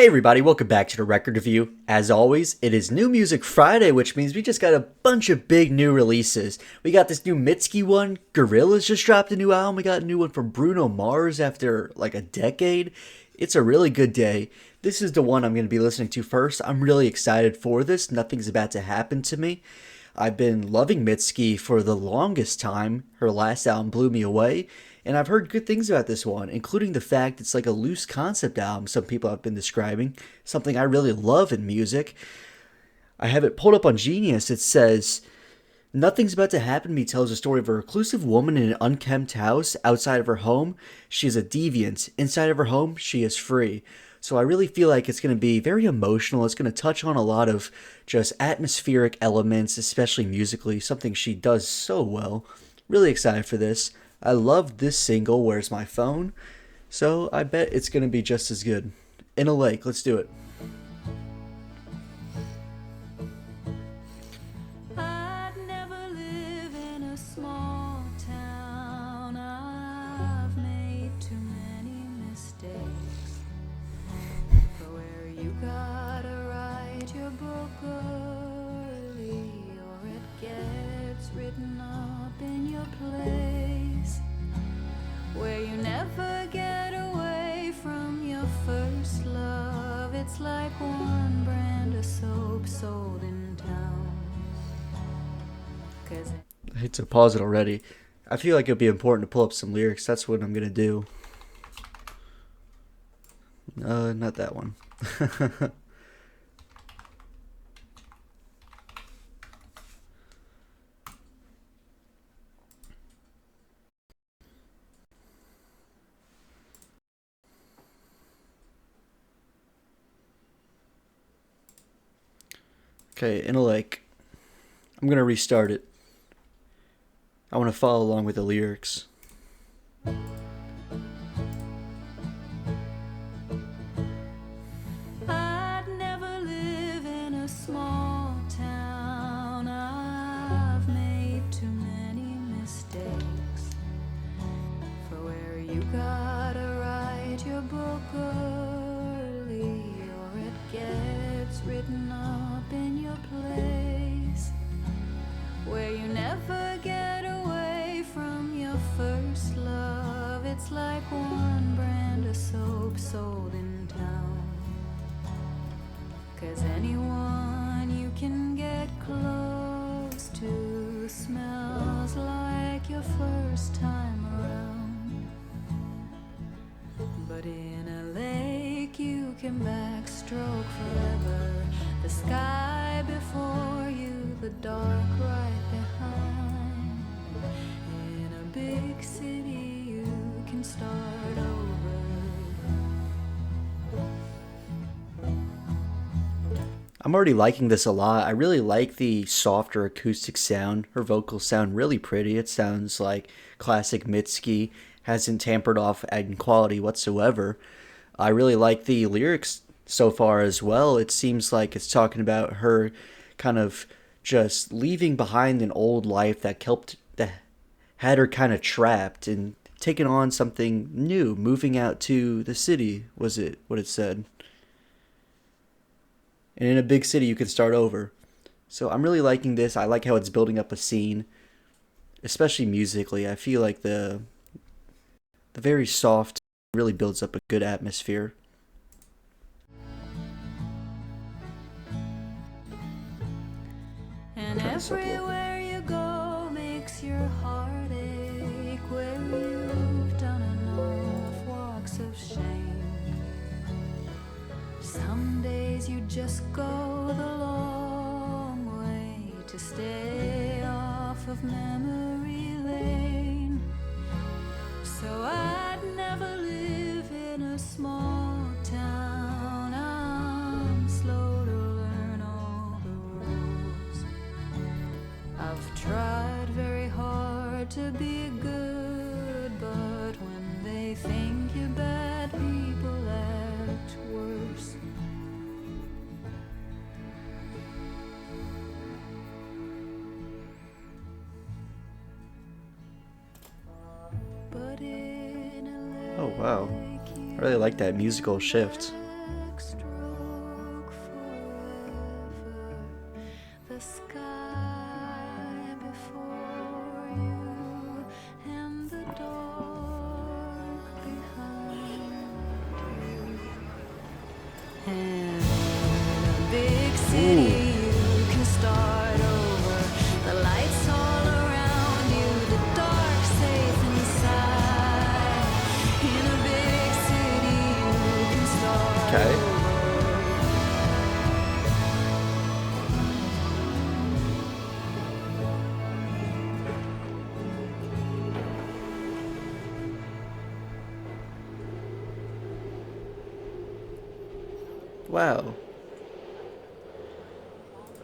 Hey everybody, welcome back to the Record Review. As always, it is New Music Friday, which means we just got a bunch of big new releases. We got this new Mitski one, Gorillaz just dropped a new album, we got a new one from Bruno Mars after like a decade. It's a really good day. This is the one I'm going to be listening to first. I'm really excited for this. Nothing's about to happen to me. I've been loving Mitski for the longest time. Her last album blew me away, and I've heard good things about this one, including the fact it's like a loose concept album some people have been describing, something I really love in music. I have it pulled up on Genius. It says, "Nothing's about to happen to me" tells a story of a reclusive woman in an unkempt house. Outside of her home, she is a deviant. Inside of her home, she is free. So I really feel like it's going to be very emotional. It's going to touch on a lot of just atmospheric elements, especially musically, something she does so well. Really excited for this. I love this single, Where's My Phone? So I bet it's going to be just as good. In a Lake, let's do it. I'd never live in a small town. I've made too many mistakes. But where you gotta write your book early, or it gets written up in your place. Where you never get away from your first love. It's like one brand of soap sold in town. I hate to pause it already. I feel like it'd be important to pull up some lyrics. That's what I'm going to do. Not that one. Okay, In a Lake. I'm going to restart it. I want to follow along with the lyrics. I'd never live in a small town. I've made too many mistakes. For where you gotta write your book early, or it gets written up in your place. Where you never get away from your first love. It's like one brand of soap sold in town. 'Cause anyone you can get close to smells like your first time around. But in a lake you can backstroke forever. The sky before you, the dark right behind. In a big city you can start over. I'm already liking this a lot. I really like the softer acoustic sound. Her vocals sound really pretty. It sounds like classic Mitski. Hasn't tampered off in quality whatsoever. I really like the lyrics so far as well. It seems like it's talking about her kind of just leaving behind an old life that had her kind of trapped and taking on something new, moving out to the city, was it what it said? And in a big city you can start over. So I'm really liking this. I like how it's building up a scene, especially musically. I feel like the very soft really builds up a good atmosphere. And Turn this up a little bit. everywhere you go makes your heart ache. Where you've done enough walks of shame. Some days you just go the long way to stay off of memory lane. So I'd never live in a small town. I'm slow to learn all the rules. I've tried very hard to be good, but when they think you're bad, people act worse. But in a Oh wow. I really like that musical shift. extra the sky before you and the dark behind you. And in a big city, you can start over. The lights all around you, the dark safe inside. In a big city, you can start Okay. over. Wow.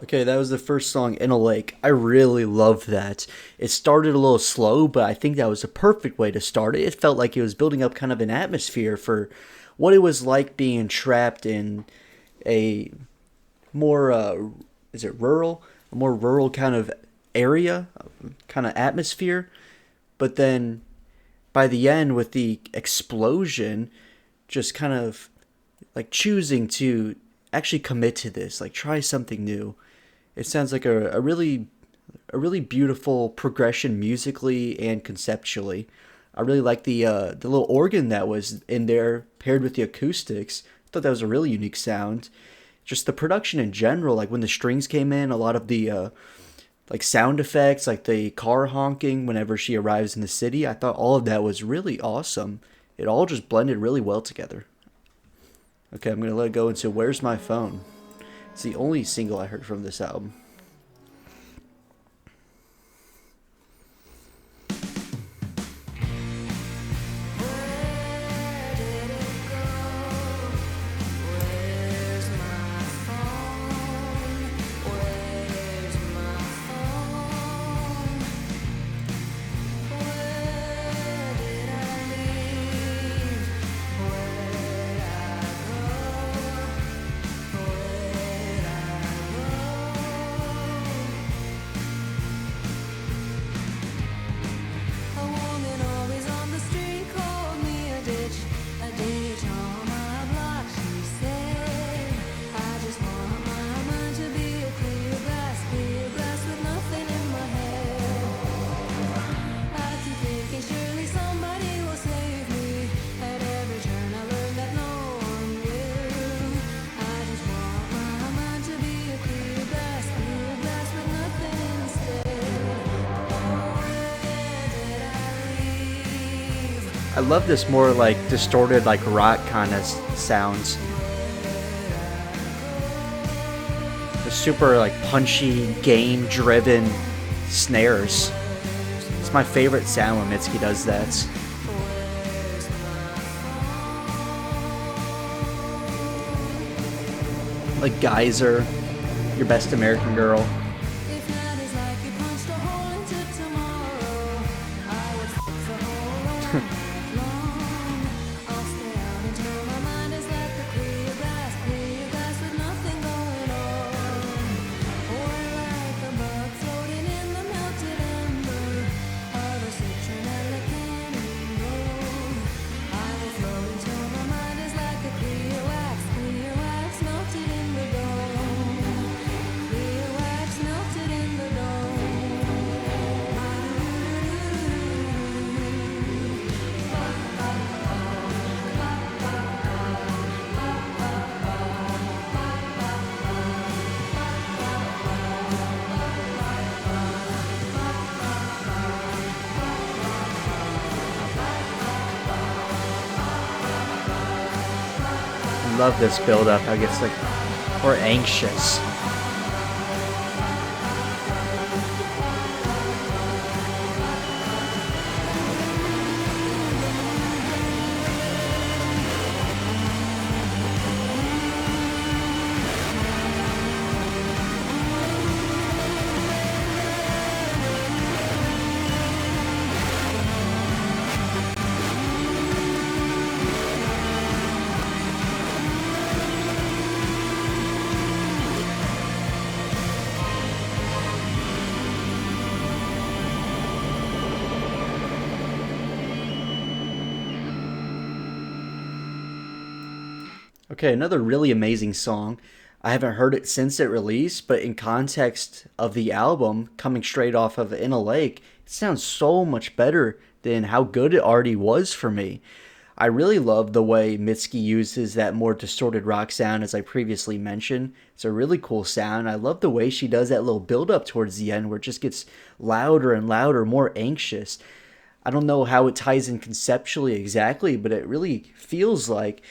Okay, that was the first song, In a Lake. I really loved that. It started a little slow, but I think that was a perfect way to start it. It felt like it was building up kind of an atmosphere for what it was like being trapped in a more, is it rural? A more rural kind of area, kind of atmosphere. But then by the end, with the explosion, just kind of like choosing to actually commit to this, like try something new. It sounds like a really beautiful progression musically and conceptually. I really like the little organ that was in there paired with the acoustics. I thought that was a really unique sound. Just the production in general, like when the strings came in, a lot of the like sound effects, like the car honking whenever she arrives in the city. I thought all of that was really awesome. It all just blended really well together. Okay, I'm gonna let it go into Where's My Phone. It's the only single I heard from this album. Where did it go? Where's my phone? Where's my phone? Where did I leave? Where'd I go? Where'd I go? A woman always on the street called me a ditch on my block. She said, I just want my mind to be a clear glass with nothing in my head. I keep thinking surely somebody will save me. At every turn I learn that no one will. I just want my mind to be a clear glass with nothing instead. Where did I leave? I love this more like distorted, like rock kind of sounds. The super like punchy, game-driven snares. It's my favorite sound when Mitski does that. Like Geyser, Your Best American Girl. If night is like you punched a hole into tomorrow, I would fix a hole long. I'll stay out until my mind is like a clear glass with nothing going on. Or like a bug floating in the melted ember of a citronella canyon road. I will float until my mind is like a clear wax melted in the dome. Clear wax melted in the dome. I love this build up. How it gets like more anxious. Okay, another really amazing song. I haven't heard it since it released, but in context of the album coming straight off of In a Lake, it sounds so much better than how good it already was for me. I really love the way Mitski uses that more distorted rock sound, as I previously mentioned. It's a really cool sound. I love the way she does that little build up towards the end where it just gets louder and louder, more anxious. I don't know how it ties in conceptually exactly, but it really feels like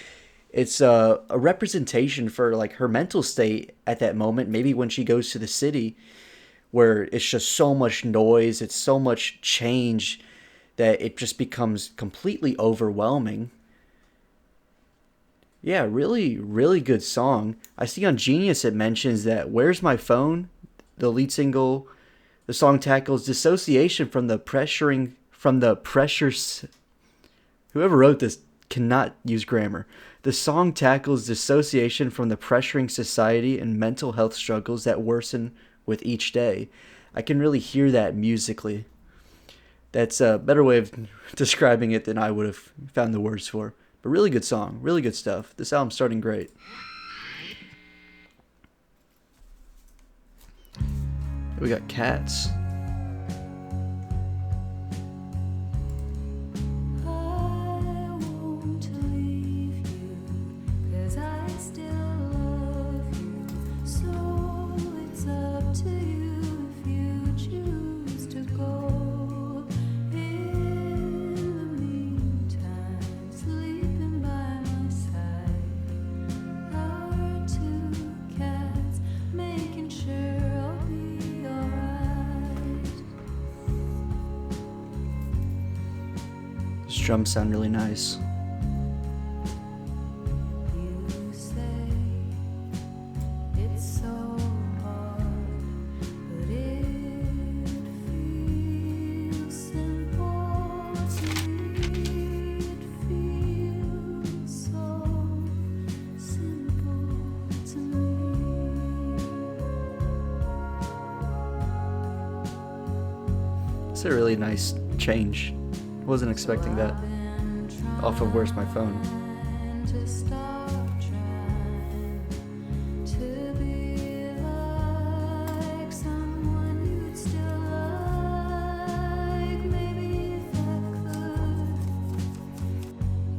it's a representation for like her mental state at that moment. Maybe when she goes to the city, where it's just so much noise, it's so much change that it just becomes completely overwhelming. Yeah, really, really good song. I see on Genius it mentions that "Where's My Phone," the lead single, the song tackles dissociation from the pressures. Whoever wrote this cannot use grammar. The song tackles dissociation from the pressuring society and mental health struggles that worsen with each day. I can really hear that musically. That's a better way of describing it than I would have found the words for. But really good song, really good stuff. This album's starting great. We got Cats. I won't leave you, 'cause I still love you. So it's up to you if you choose to go. In the meantime, sleeping by my side. Our two cats, making sure I'll be alright. These drums sound really nice. You say it's so hard, but it feels simple to me. It feels so simple to me. It's a really nice change. Wasn't expecting that off of Where's My Phone. To stop trying to be like someone you'd still like. Maybe if I could,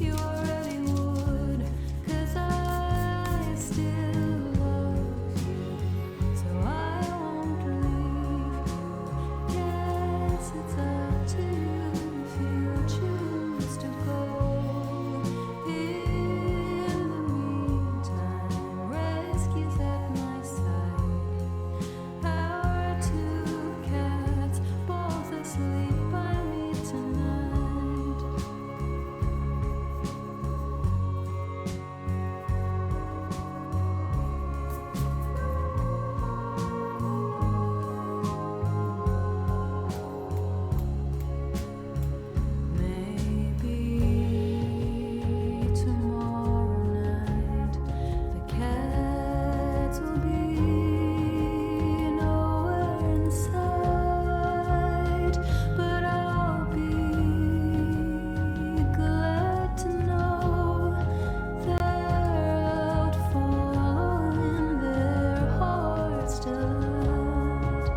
you already would, 'cause I still love you, so I won't leave you. Yes, it's up to you if you choose to go. In the meantime, rescue's at my side. Our two cats, both asleep by me tonight. Maybe tomorrow night the cats will be nowhere in sight, but I'll be glad to know they're out following their heart's delight.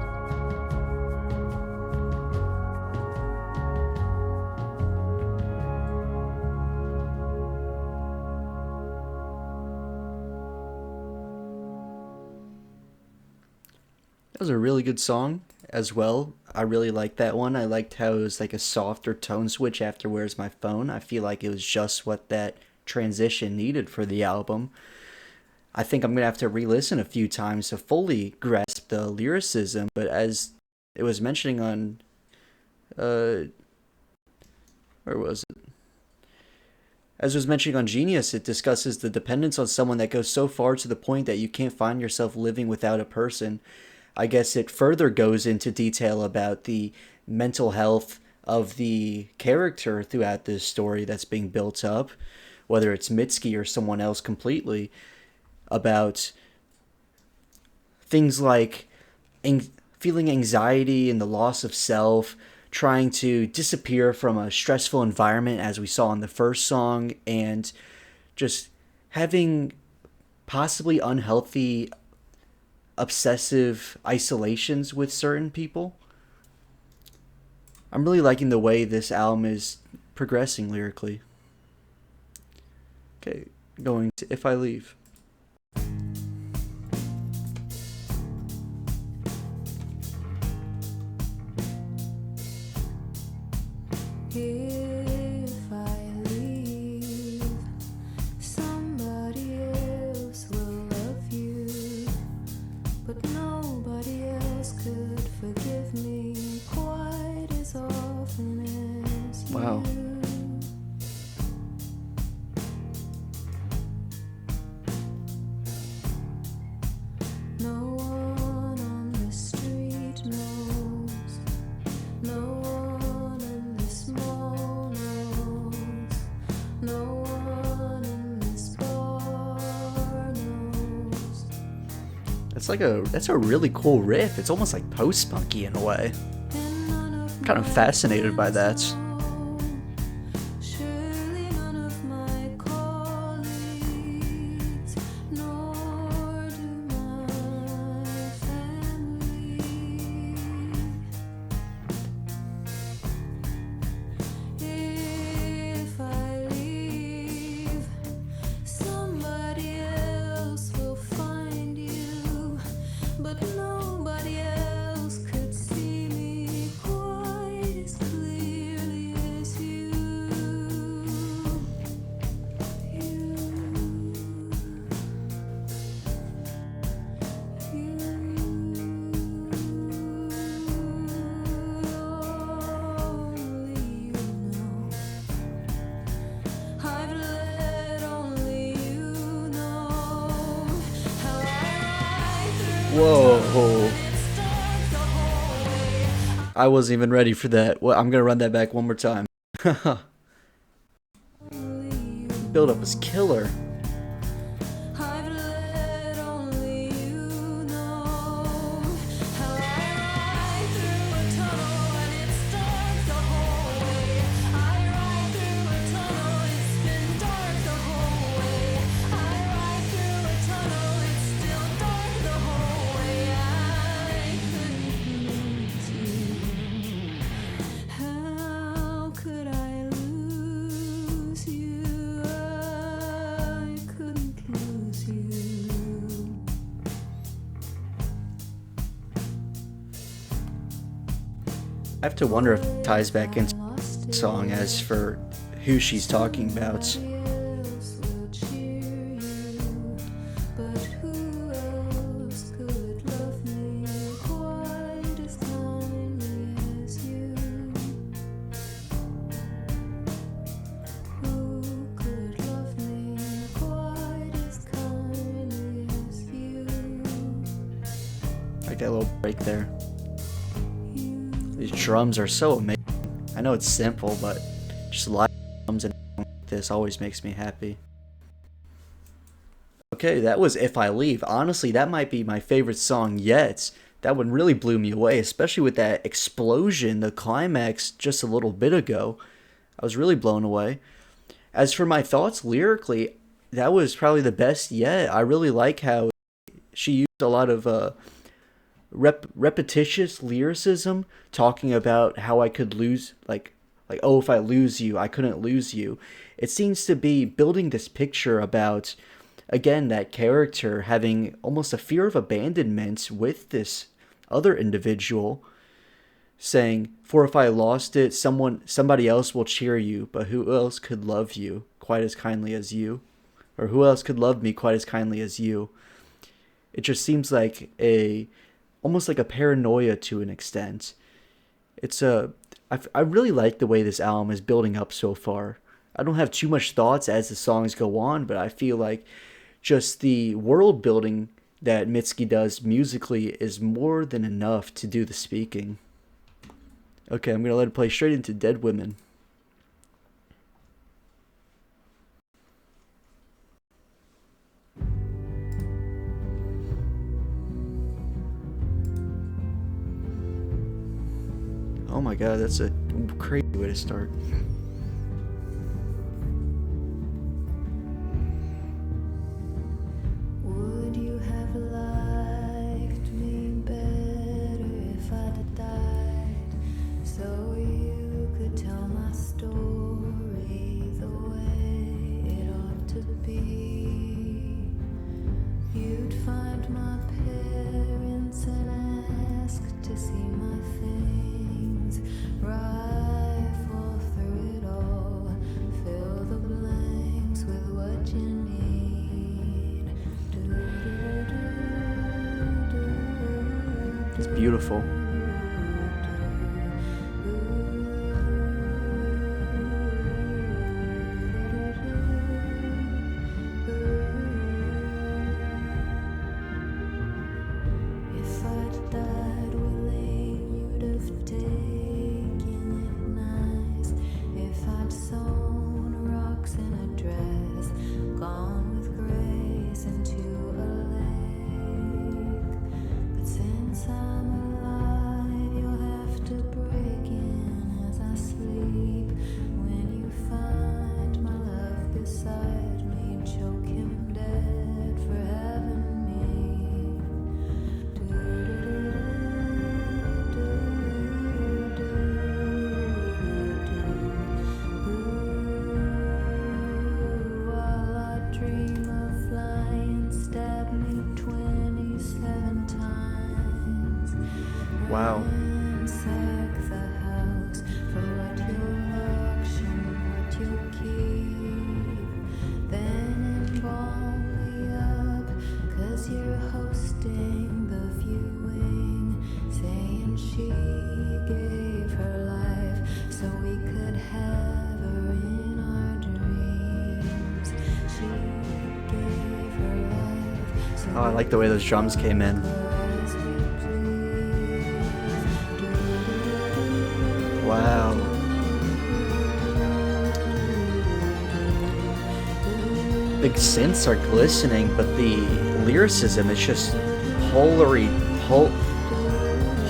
That was a really good song as well. I really liked that one. I liked how it was like a softer tone switch after Where's My Phone. I feel like it was just what that transition needed for the album. I think I'm gonna have to re-listen a few times to fully grasp the lyricism. But as it was mentioning on, uh, where was it? As was mentioning on Genius, it discusses the dependence on someone that goes so far to the point that you can't find yourself living without a person. I guess it further goes into detail about the mental health of the character throughout this story that's being built up, whether it's Mitski or someone else completely, about things like feeling anxiety and the loss of self, trying to disappear from a stressful environment, as we saw in the first song, and just having possibly unhealthy, obsessive isolations with certain people. I'm really liking the way this album is progressing lyrically. Okay, going to If I Leave. If I leave, somebody else will love you, but nobody else could forgive me quite as often as you. Wow. No one on the street knows. No one in this mall knows. No one in this bar knows. That's a really cool riff. It's almost like post-punky in a way. And none of I'm kind of my fascinated by that. friends know. Surely none of my colleagues, nor do my family. If I leave, somebody else will find you, but nobody else could see me quite as clearly as you. Only you know. I've let only you know how I ride through Whoa. it's dark the whole way. I wasn't even ready for that. Well, I'm gonna run that back one more time. Only you. Build up is killer. I've let only you know how I ride through a tunnel and it's dark the whole way. I ride through a tunnel, it's been dark the whole way. I ride through a tunnel, it's still dark the whole way. I couldn't lose you. How could I lose you? I couldn't lose you. I have to wonder if it ties back into Lost the song as for who she's talking about. Somebody else will cheer you, but who else could love me quite as kindly as you? Who could love me quite as kindly as you? Like that little break there. These drums are so amazing. I know it's simple, but just live drums and like this always makes me happy. Okay, that was If I Leave. Honestly, that might be my favorite song yet. That one really blew me away, especially with that explosion, the climax just a little bit ago. I was really blown away. As for my thoughts lyrically, that was probably the best yet. I really like how she used a lot of repetitious lyricism, talking about how I could lose, like oh, if I lose you, I couldn't lose you. It seems to be building this picture about, again, that character having almost a fear of abandonment with this other individual, saying, for if I lost it, somebody else will cheer you, but who else could love you quite as kindly as you? Or who else could love me quite as kindly as you? It just seems like almost like a paranoia to an extent. I really like the way this album is building up so far. I don't have too much thoughts as the songs go on, but I feel like just the world building that Mitski does musically is more than enough to do the speaking. Okay, I'm going to let it play straight into Dead Women. Oh my god, that's a crazy way to start. beautiful. If I'd died willing, you'd have taken it nice. If I'd sewn rocks in a dress, gone with grace into a lake. But since I'm alive, you'll have to break in as I sleep. When you find my love beside me, choke him dead for having me. While I dream of flying, stab me 27 times. Wow. Ransack the house for what you'll auction, what you'll keep. Then embalm me up, 'cause you're hosting the viewing, saying she gave her life so we could have her in our dreams. She gave her life so Oh, I like the way those drums came in. as we please. Wow. The synths are glistening, but the lyricism is just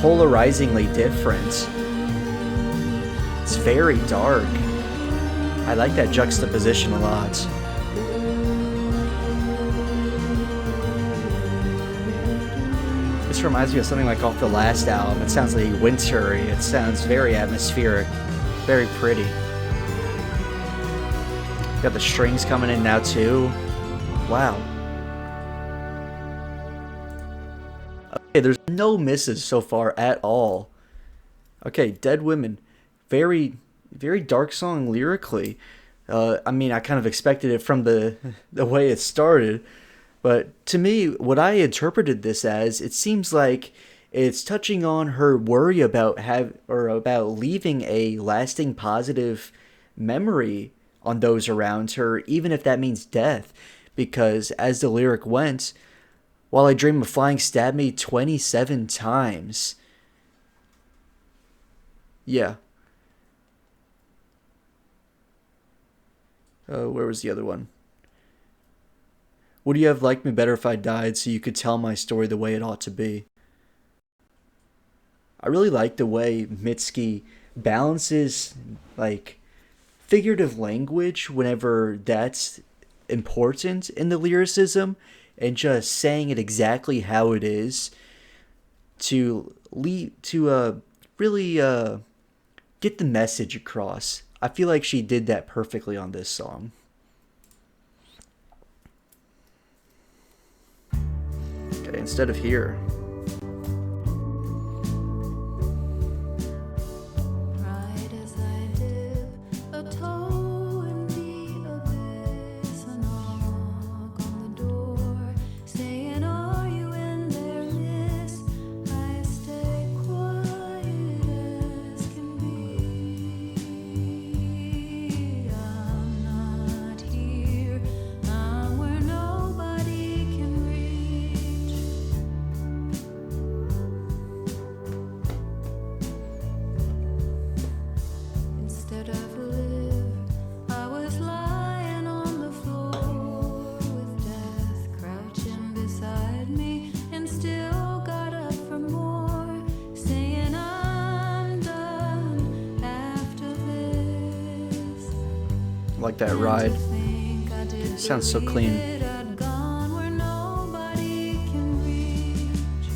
polarizingly different. It's very dark. I like that juxtaposition a lot. This reminds me of something like off the last album. It sounds like wintry. It sounds very atmospheric, very pretty. Got the strings coming in now too. Wow. Okay, there's no misses so far at all. Okay, Dead Women. Very, very dark song lyrically. I mean, I kind of expected it from the way it started. But to me, what I interpreted this as, it seems like it's touching on her worry about about leaving a lasting positive memory on those around her, even if that means death. Because as the lyric went, while I dream of flying, stab me 27 times. Yeah. Where was the other one? Would you have liked me better if I died so you could tell my story the way it ought to be? I really like the way Mitski balances, like, figurative language whenever that's important in the lyricism, and just saying it exactly how it is to really get the message across. I feel like she did that perfectly on this song. Okay, instead of here. Right as I dip a toe in the abyss, a knock on the door, saying, "Are you in there, miss?" I stay quiet as can be. I'm not here. I'm where nobody can reach. Instead of live, I was lying on the floor with death crouching beside me, and still got up for more, saying I'm done after this. I like that ride. Sounds so clean. I'd gone where nobody can reach.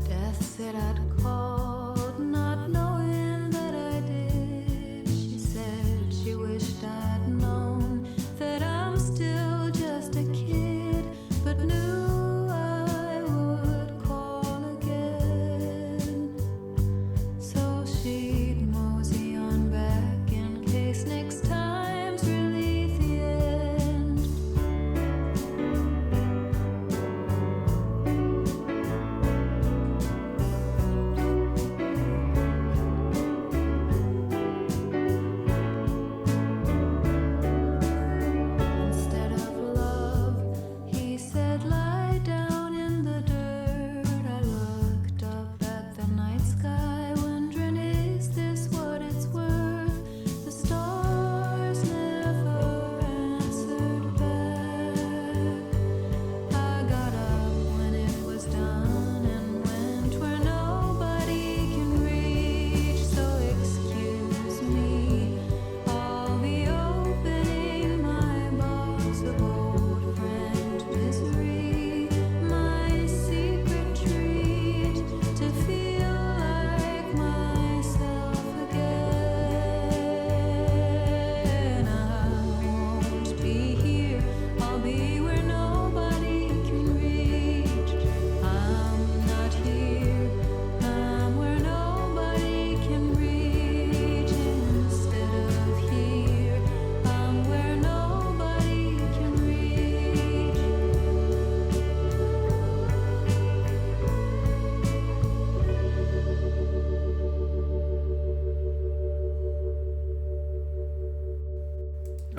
Death said I'd called, not knowing that I did. She said she wished I'd known that I'm still just a kid, but knew I would call again. So she'd mow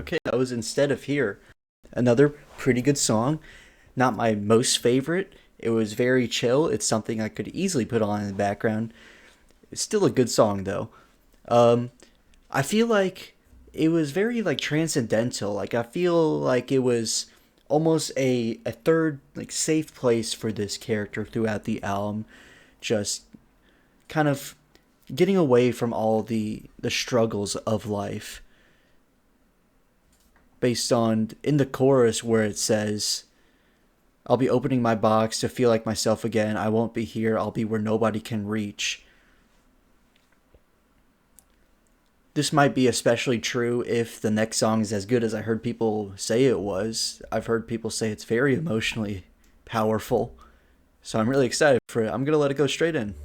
Okay, that was Instead of Here. Another pretty good song. Not my most favorite. It was very chill. It's something I could easily put on in the background. It's still a good song though. Um, I feel like it was very like transcendental. Like I feel like it was almost a third like safe place for this character throughout the album. Just kind of getting away from all the struggles of life based on in the chorus where it says I'll be opening my box to feel like myself again. I won't be here. I'll be where nobody can reach. This might be especially true if the next song is as good as I heard people say it was. I've heard people say it's very emotionally powerful. So I'm really excited for it. I'm going to let it go straight in.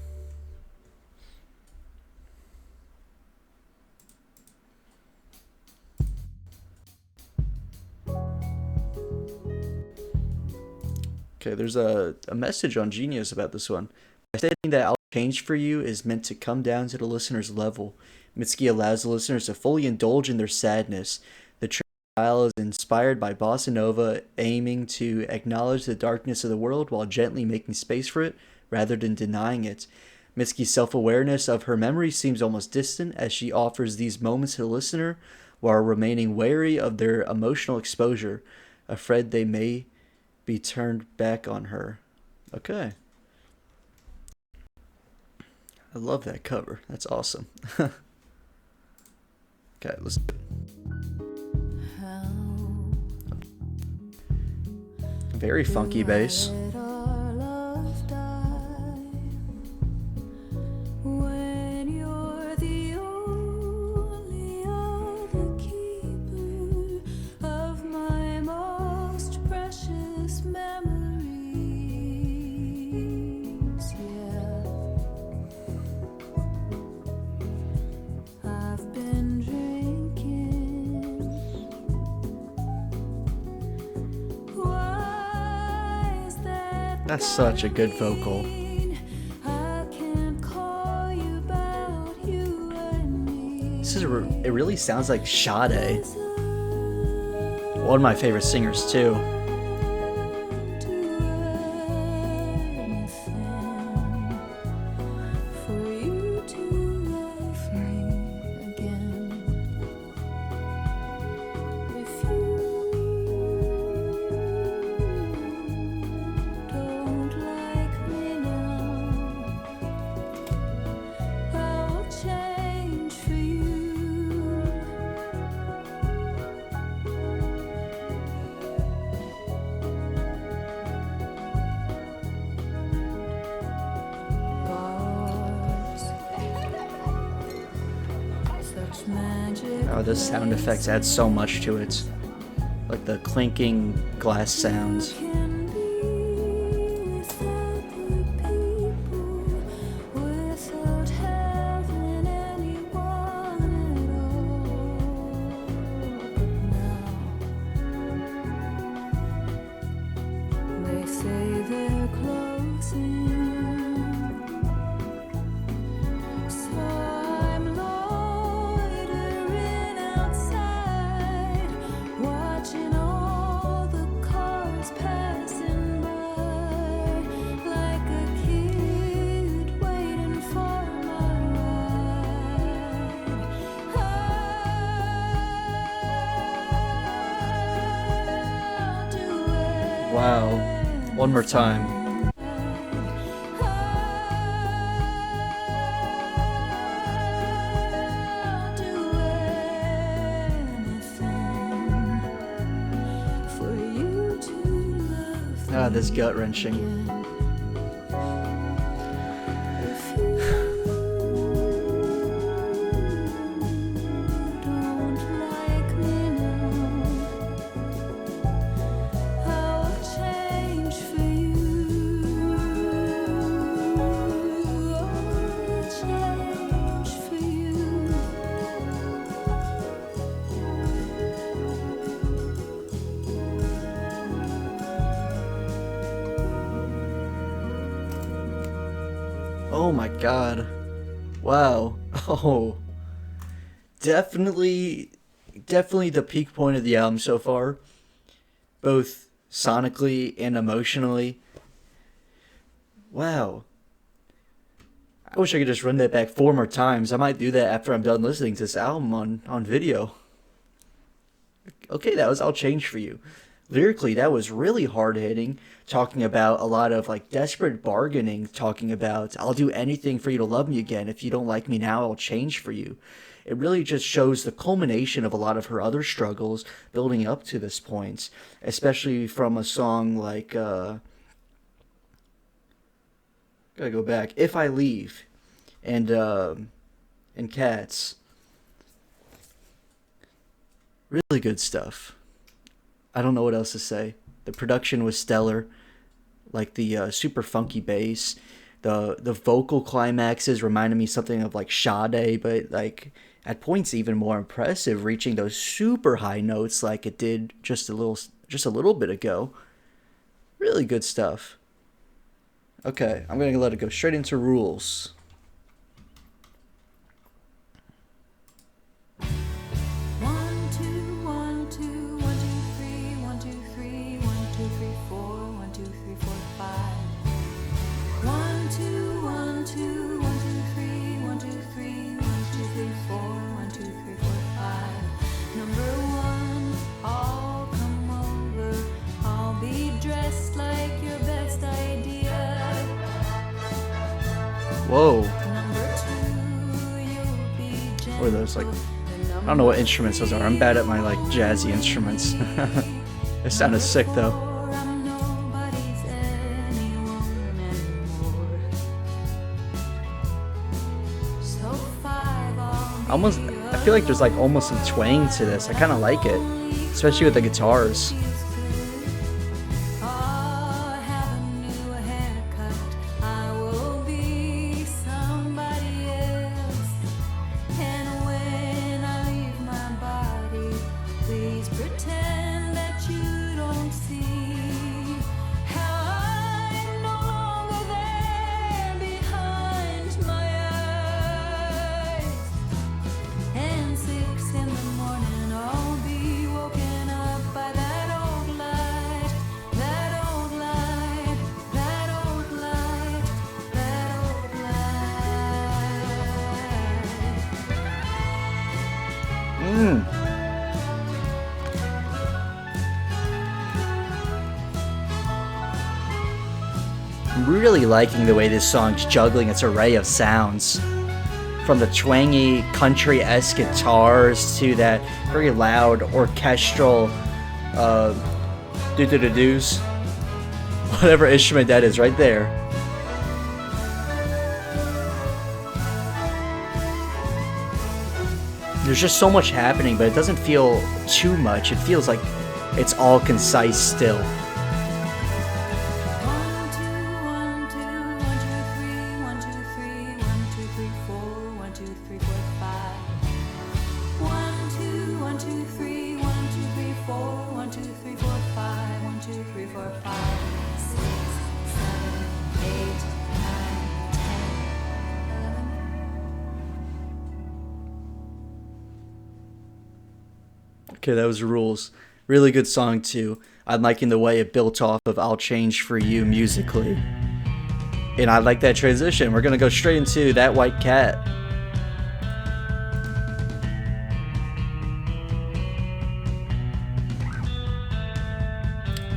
Okay, there's a message on Genius about this one. By stating that I'll change for you is meant to come down to the listener's level. Mitski allows the listeners to fully indulge in their sadness. The style is inspired by bossa nova, aiming to acknowledge the darkness of the world while gently making space for it rather than denying it. Mitski's self-awareness of her memory seems almost distant as she offers these moments to the listener while remaining wary of their emotional exposure, afraid they may be turned back on her. Okay. I love that cover. That's awesome. Okay, let's do it. Very funky bass. That's such a good vocal. It really sounds like Sade. One of my favorite singers too. Oh, those sound effects add so much to it. Like the clinking glass sounds. Wow. One more time. Ah, this gut-wrenching. Oh my god. Wow. Oh. Definitely definitely the peak point of the album so far, both sonically and emotionally. Wow. I wish I could just run that back 4 more times. I might do that after I'm done listening to this album on video. Okay, that was I'll Change For You. Lyrically, that was really hard hitting, talking about a lot of like desperate bargaining, talking about I'll do anything for you to love me again. If you don't like me now, I'll change for you. It really just shows the culmination of a lot of her other struggles building up to this point, especially from a song like gotta go back, If I Leave, and Cats. Really good stuff. I don't know what else to say. The production was stellar, like the super funky bass. The vocal climaxes reminded me something of like Sade, but like at points even more impressive, reaching those super high notes like it did just a little bit ago. Really good stuff. Okay, I'm gonna let it go straight into rules. One, two, one, two, 1, 2, 3, 1, 2, 3, 1, 2, 3, 4, 1, 2, 3, 4, 5. 1, 2, 1, 2, 1, 2, 3, 1, 2, 3, 1, 2, 3, 4, 1, 2, 3, 4, 5. Number 1, I'll come over. I'll be dressed like your best idea. Whoa. Number 2, you'll be gentle. Or those like I don't know what instruments those are. I'm bad at my like jazzy instruments. It sounded sick though. I'm nobody's anyone anymore. So 5, I feel like there's like almost some twang to this. I kind of like it, especially with the guitars. have a new haircut. I will be somebody else. And when I leave my body, please pretend that you don't see how I'm no longer there behind my eyes. And 6 in the morning, I'll be woken up by that old light, that old light, that old light, that old light. I'm really liking the way this song's juggling its array of sounds. From the twangy, country-esque guitars to that very loud orchestral do-do-do-doos. Whatever instrument that is right there. There's just so much happening, but it doesn't feel too much. It feels like it's all concise still. 1, 2, 1, 2, 1, 2, 3, 1, 2, 3, 1, 2, 3, 4, 1, 2, 3, 4, 5. 1, 2, 1, 2, 3, 1, 2, 3, 4, 1, 2, 3, 4, 5, 1, 2, 3, 4, 5, 6, 7, 8, 9, 10, 11. Okay, that was Rules. Really good song too. I'm liking the way it built off of I'll Change For You musically. And I like that transition. We're gonna go straight into That White Cat.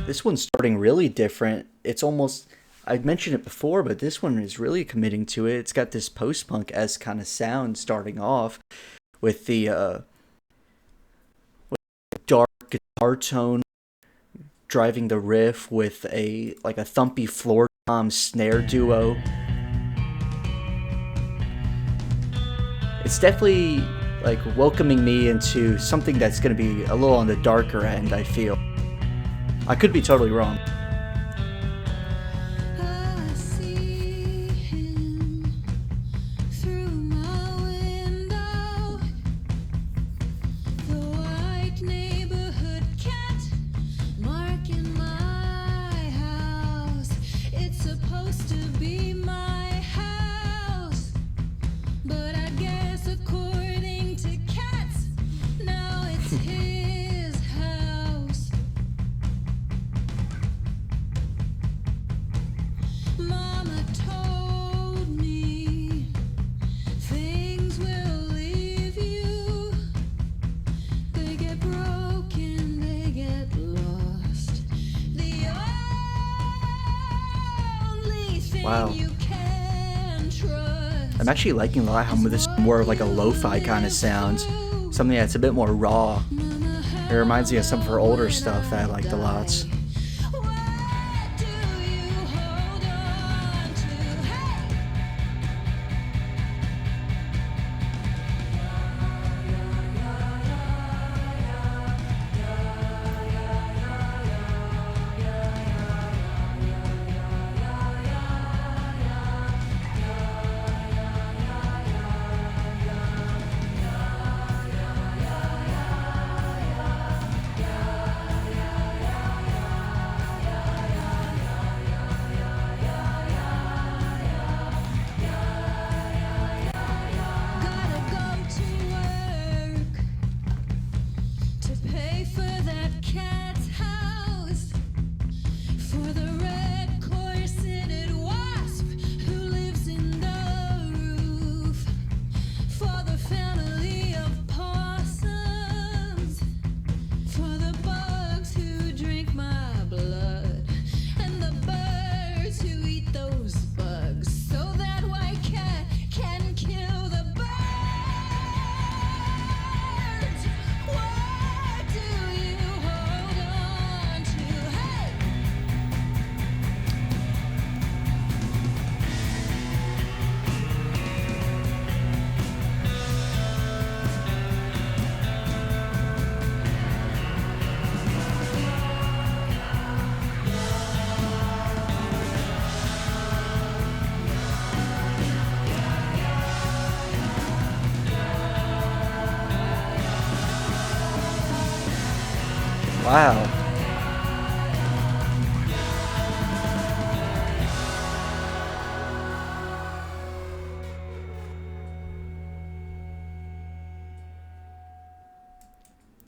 This one's starting really different. It's almost, I mentioned it before, but this one is really committing to it. It's got this post-punk-esque kind of sound starting off with the dark guitar tone driving the riff with a thumpy floor tom snare duo. It's definitely like welcoming me into something that's going to be a little on the darker end, I feel. I could be totally wrong. I see him through my window, the white neighborhood cat marking my house. It's supposed to be my house, but I guess according to cats, now it's Wow. you can trust. I'm actually liking a lot how this is more of like a lo-fi kind of sound. Something that's a bit more raw. It reminds me of some of her older stuff that I liked a lot. What do you hold on to? Hey! Gotta go to work to pay for that cat's house, for the red corseted wasp who lives in the roof, for the family of possums, for the bugs who drink my blood, and the birds who eat those bugs, so that white cat can kill the birds. What do you hold on to? Hey! Wow.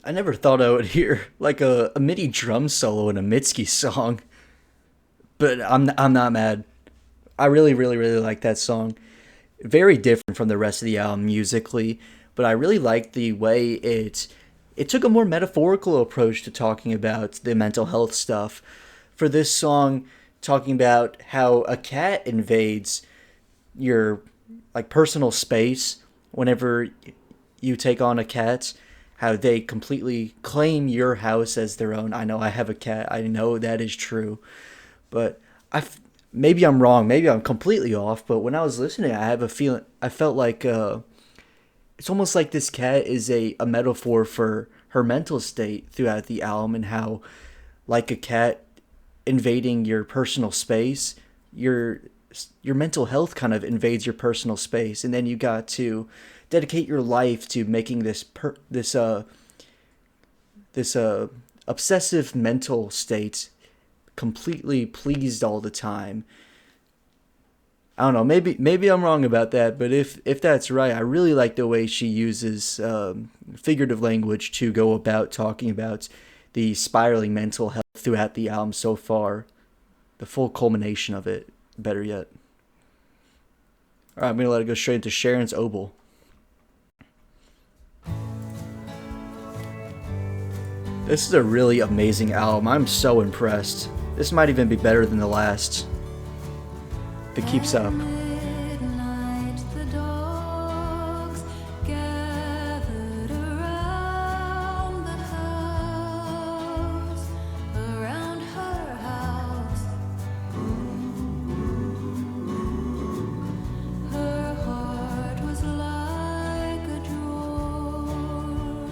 I never thought I would hear like a MIDI drum solo in a Mitski song, but I'm not mad. I really like that song. Very different from the rest of the album musically, but I really liked the way it took a more metaphorical approach to talking about the mental health stuff. For this song, talking about how a cat invades your like personal space whenever you take on a cat, how they completely claim your house as their own. I know I have a cat. I know that is true. But maybe I'm wrong. Maybe I'm completely off. But when I was listening, I have a feeling. I felt like it's almost like this cat is a metaphor for her mental state throughout the album, and how, like a cat invading your personal space, your mental health kind of invades your personal space, and then you got to dedicate your life to making this obsessive mental state completely pleased all the time. I don't know. Maybe I'm wrong about that, but if that's right, I really like the way she uses figurative language to go about talking about the spiraling mental health throughout the album so far. The full culmination of it, better yet. All right, I'm gonna let it go straight into Charon's Obol. This is a really amazing album. I'm so impressed. This might even be better than the last. If it keeps up. Midnight, the dogs gathered around the house, around her house. Her heart was like a drawer.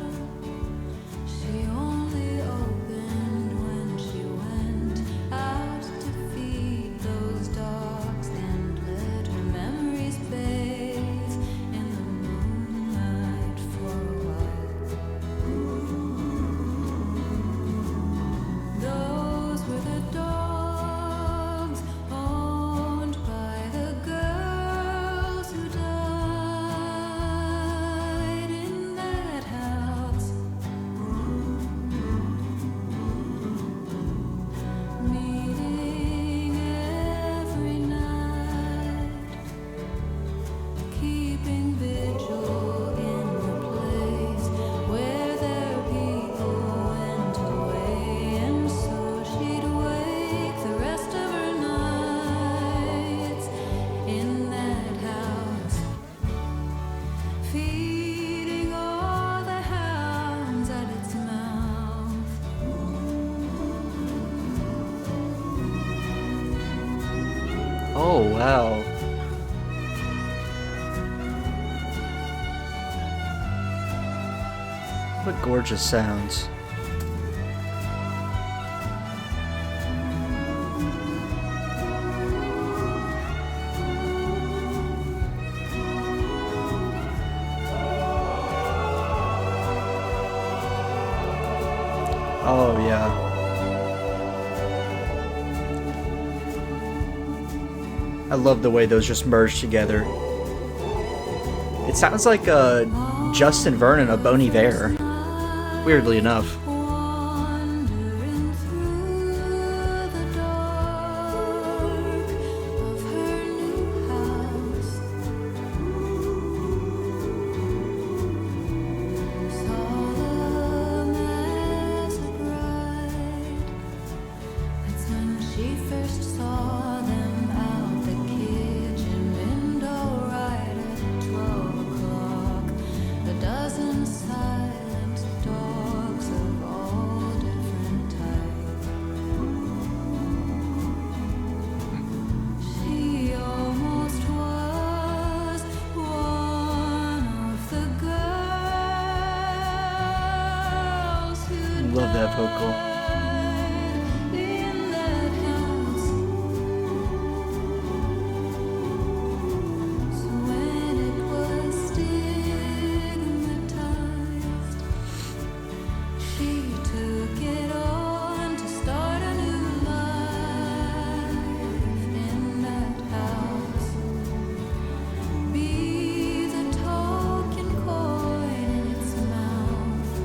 She only opened when she went out to feed those dogs and let Oh, wow. What gorgeous sounds. Oh, yeah. I love the way those just merge together. It sounds like Justin Vernon of Bon Iver, weirdly enough. Wandering through the dark of her new house, solemn as a bride. That's when she first saw them out the kitchen window right at 12 o'clock. A dozen silent dogs of all different types. She almost was one of the girls who Love that vocal. died in that house. So when it was stigmatized, she took it on to start a new life in that house. Be the token coin in its mouth.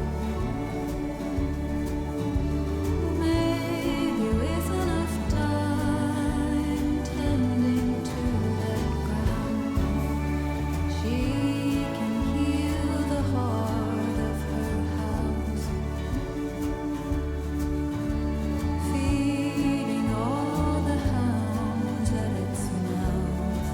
Maybe with enough time tending to that ground, she can heal the heart of her house, feeding all the hounds at its mouth.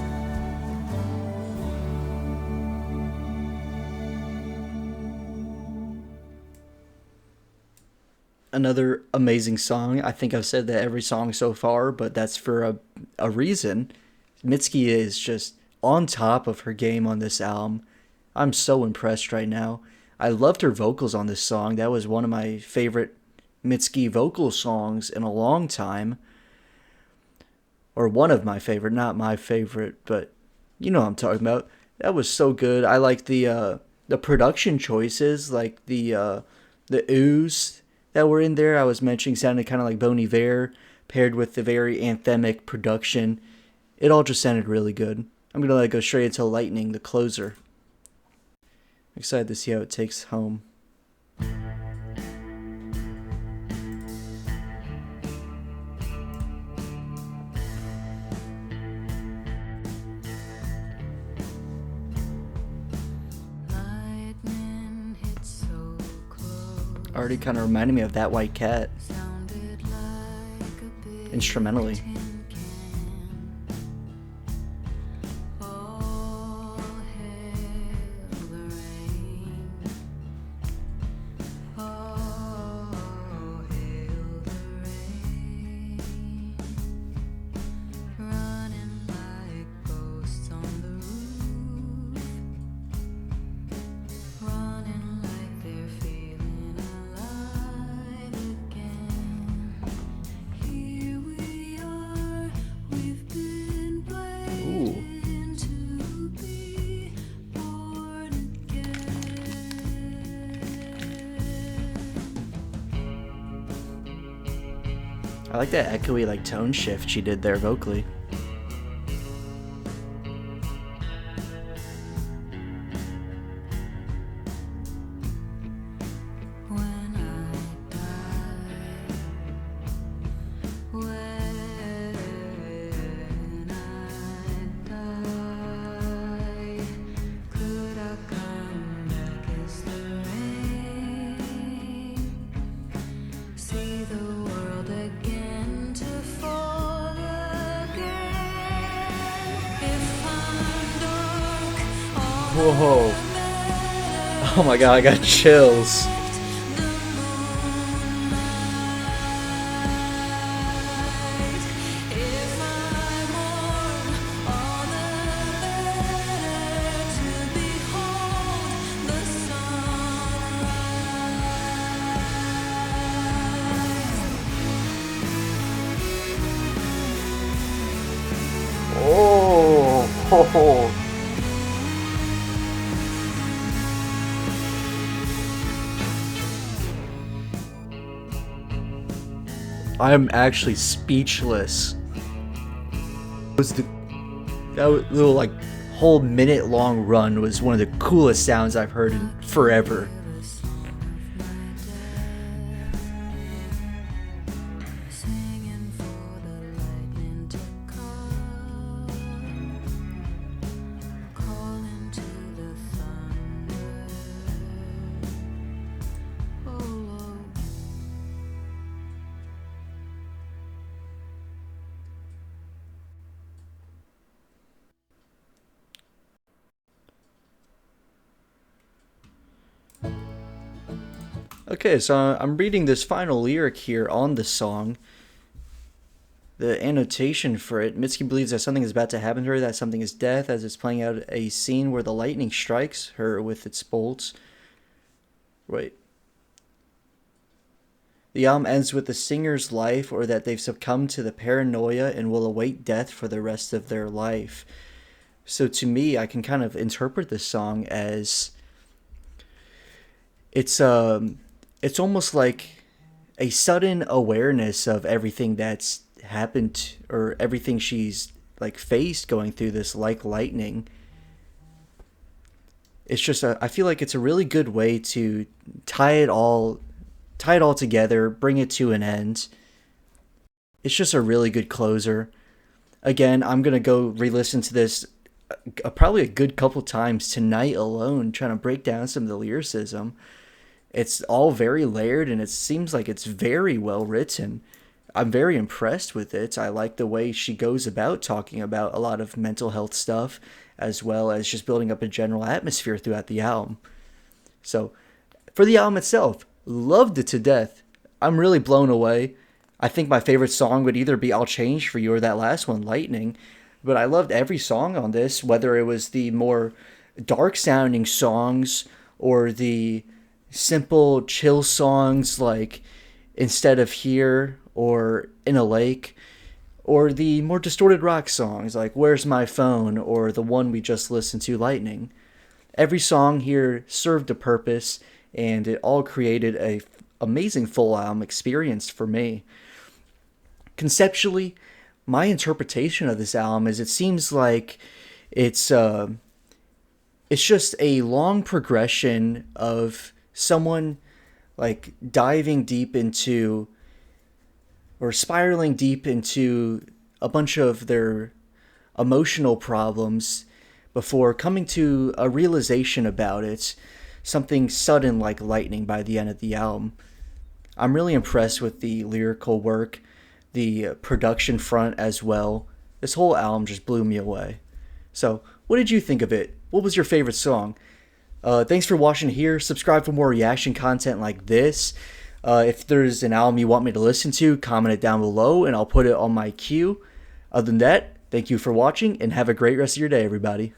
Another amazing song. I think I've said that every song so far, but that's for a reason. Mitski is just on top of her game on this album. I'm so impressed right now. I loved her vocals on this song. That was one of my favorite Mitski vocal songs in a long time. Or one of my favorite, not my favorite, but you know what I'm talking about. That was so good. I like the production choices, like the ooze that were in there. I was mentioning sounded kind of like Bon Iver, paired with the very anthemic production. It all just sounded really good. I'm gonna let it go straight into Lightning, the closer. Excited to see how it takes home. Lightning hit so close, Already kind of reminded me of That White Cat, sounded like a big instrumentally. tin can. All hail the rain. All hail the rain. Running like ghosts on the roof. Running like they're feeling alive again. Here we are, we've been waiting to be born again. I like that echoey like tone shift she did there vocally. When I die, when I die, could I come back as the rain? See the world again to fall again. If I'm dark, all Whoa. Oh my god, I got chills. if I'm more I'm actually speechless. Was the that little like whole minute long run was one of the coolest sounds I've heard in forever. Singing for the lightning to come, calling to the thunder. Oh Lord. Okay, so I'm reading this final lyric here on the song. The annotation for it, Mitski believes that something is about to happen to her, that something is death, as it's playing out a scene where the lightning strikes her with its bolts. Wait. The album ends with the singer's life, or that they've succumbed to the paranoia and will await death for the rest of their life. So to me, I can kind of interpret this song as it's almost like a sudden awareness of everything that's happened or everything she's like faced going through this like lightning. It's just I feel like it's a really good way to tie it all together, bring it to an end. It's just a really good closer. Again, I'm going to go re-listen to this probably a good couple times tonight alone, trying to break down some of the lyricism. It's all very layered and it seems like it's very well written. I'm very impressed with it. I like the way she goes about talking about a lot of mental health stuff as well as just building up a general atmosphere throughout the album. So, for the album itself, loved it to death. I'm really blown away. I think my favorite song would either be I'll Change For You or that last one, Lightning. But I loved every song on this, whether it was the more dark sounding songs or the simple chill songs like Instead of Here or In a Lake, or the more distorted rock songs like Where's My Phone or the one we just listened to, Lightning. Every song here served a purpose and it all created a amazing full album experience for me. Conceptually, my interpretation of this album is it seems like it's uh it's just a long progression of someone like diving deep into or spiraling deep into a bunch of their emotional problems before coming to a realization about it, something sudden like lightning by the end of the album. I'm really impressed with the lyrical work, the production front as well. This whole album just blew me away. So, what did you think of it? What was your favorite song? Thanks for watching here. Subscribe for more reaction content like this. If there's an album you want me to listen to, comment it down below and I'll put it on my queue. Other than that, thank you for watching and have a great rest of your day, everybody.